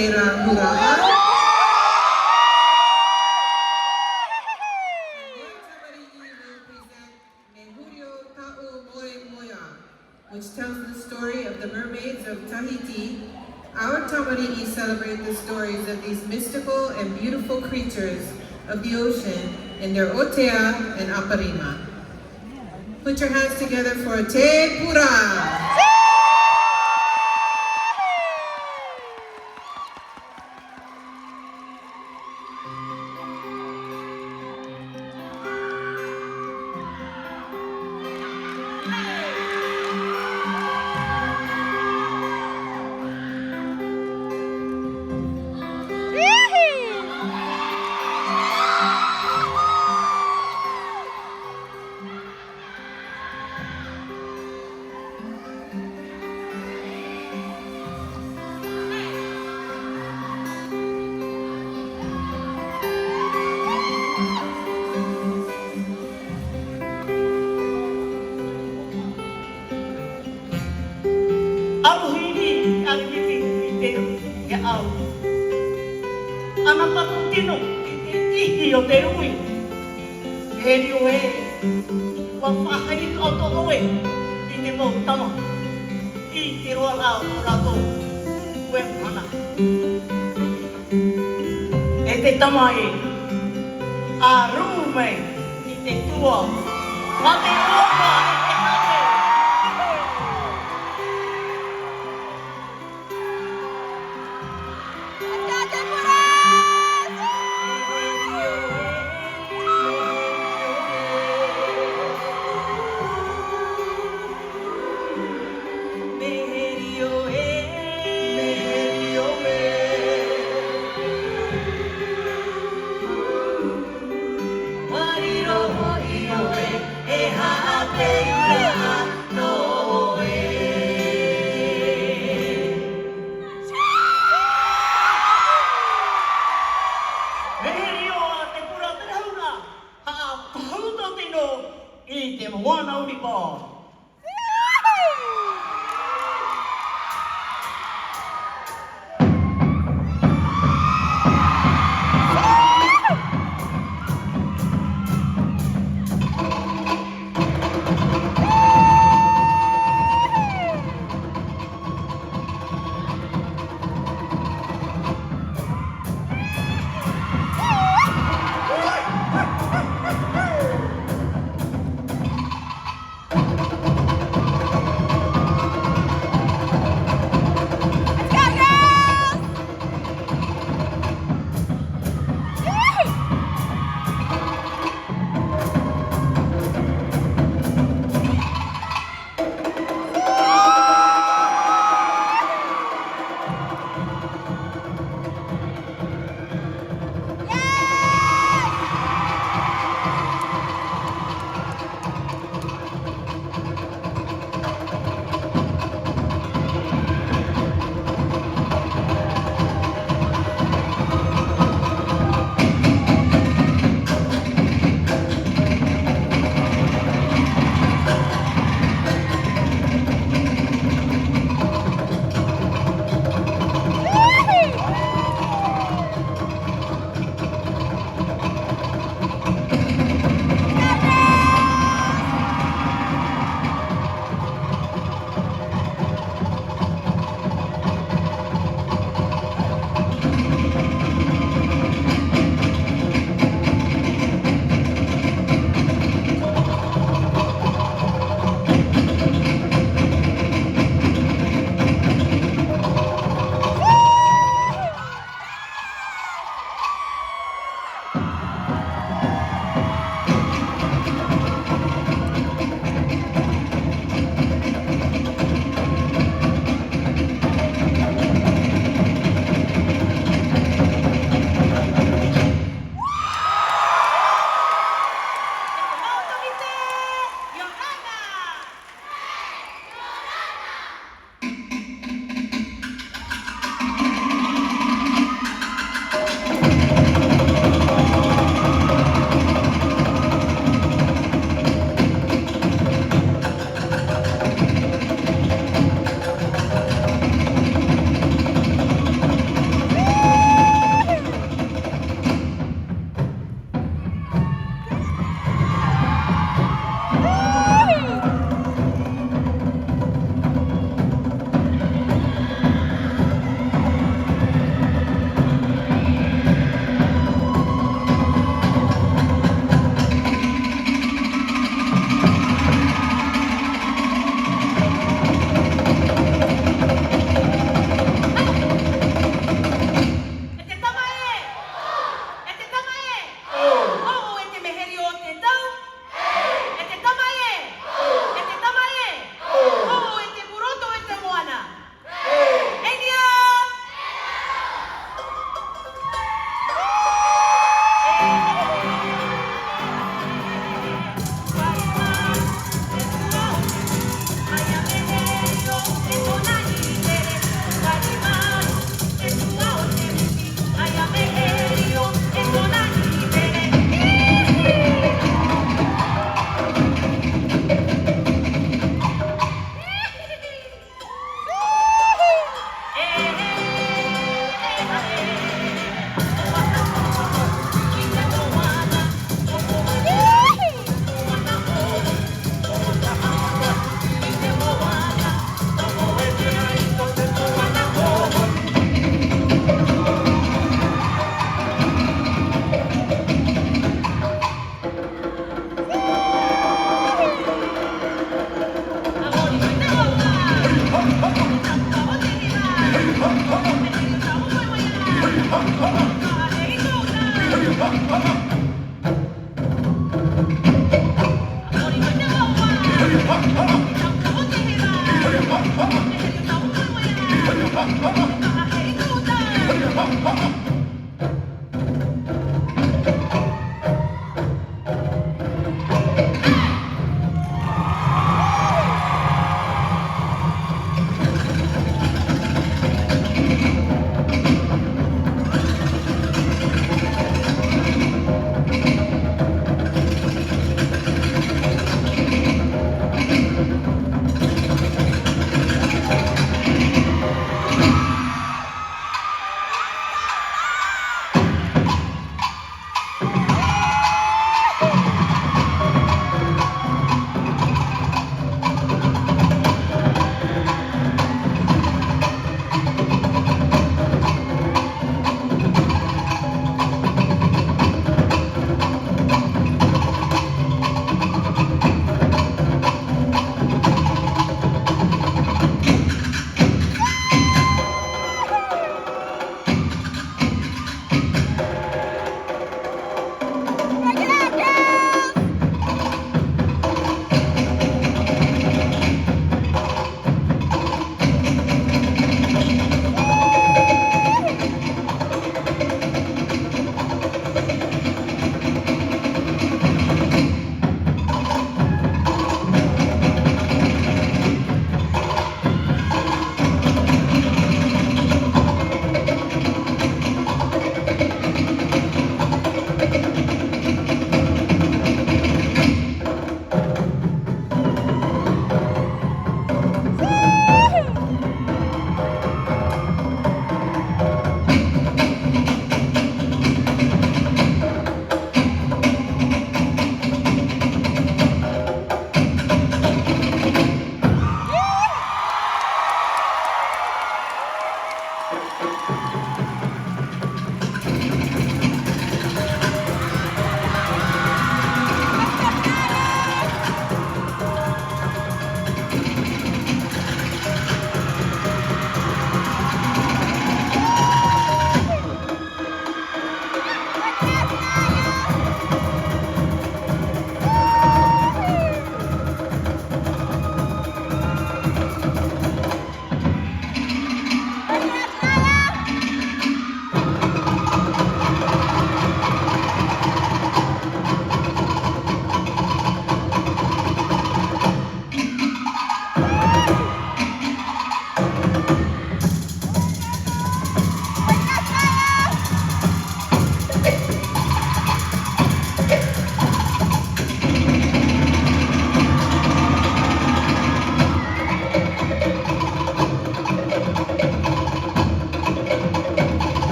say Rahura'a. Moemoea, which tells the story of the mermaids of Tahiti. Our Tamari'i celebrate the stories of these mystical and beautiful creatures of the ocean in their ōtea and aparima. Put your hands together for Te Pura. Aluhini, aliviti, te au. Ana patutino, ihi o te ui. Meherio wa whahai o to oe, i te mo tama. I te roa rā o rato, ue mana. E te tama a rūmei, i te tua. Wa te oka, e te hate. Hey,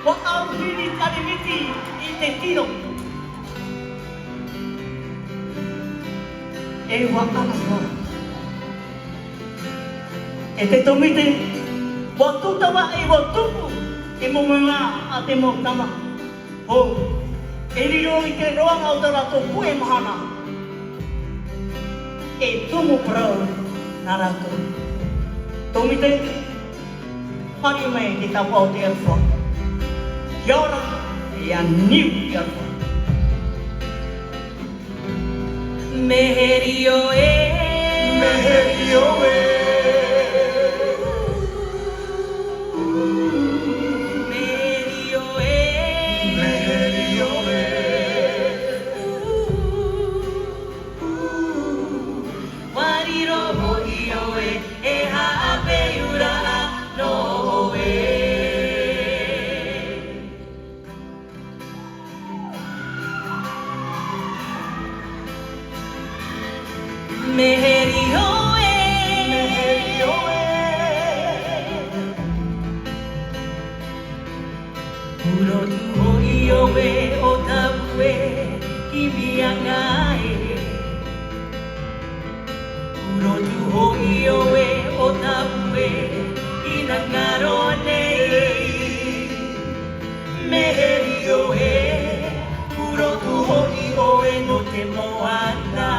Wa au hiri tarimiti I te tino. E wa ala e te tomite, wa tutawa e wa tupu, e Moemoea a te mo tama. Ho, e riro I te roanga o te rato pue mahana. E tumu prau na rato. Tomite, aparima e te tapa o te alfa. Kia ora, e a niu te alfa. Meherio e Meherio e Meherio Puro tu hoi oe o tau e ki mianga e Puro tu hoi oe o tau e I na ngaro nei Meherio e Puro tu hoi oe no te moana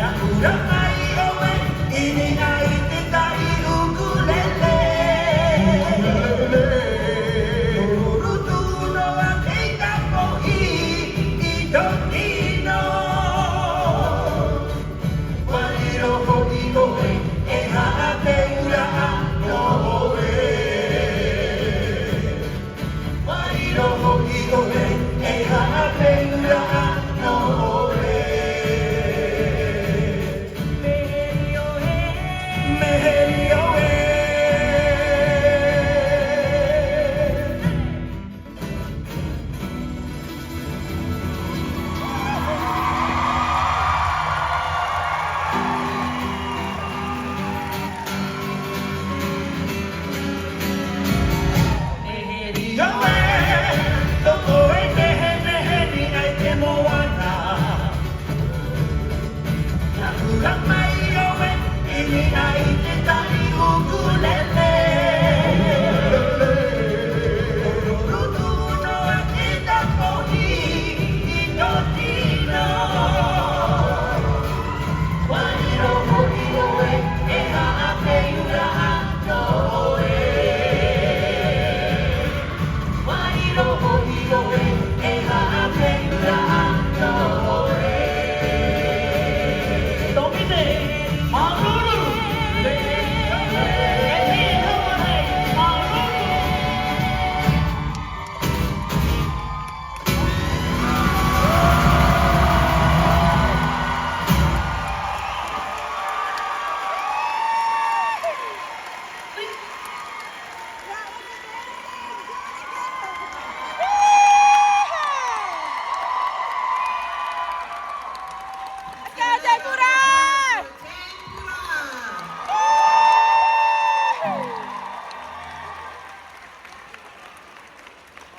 Rahura'a.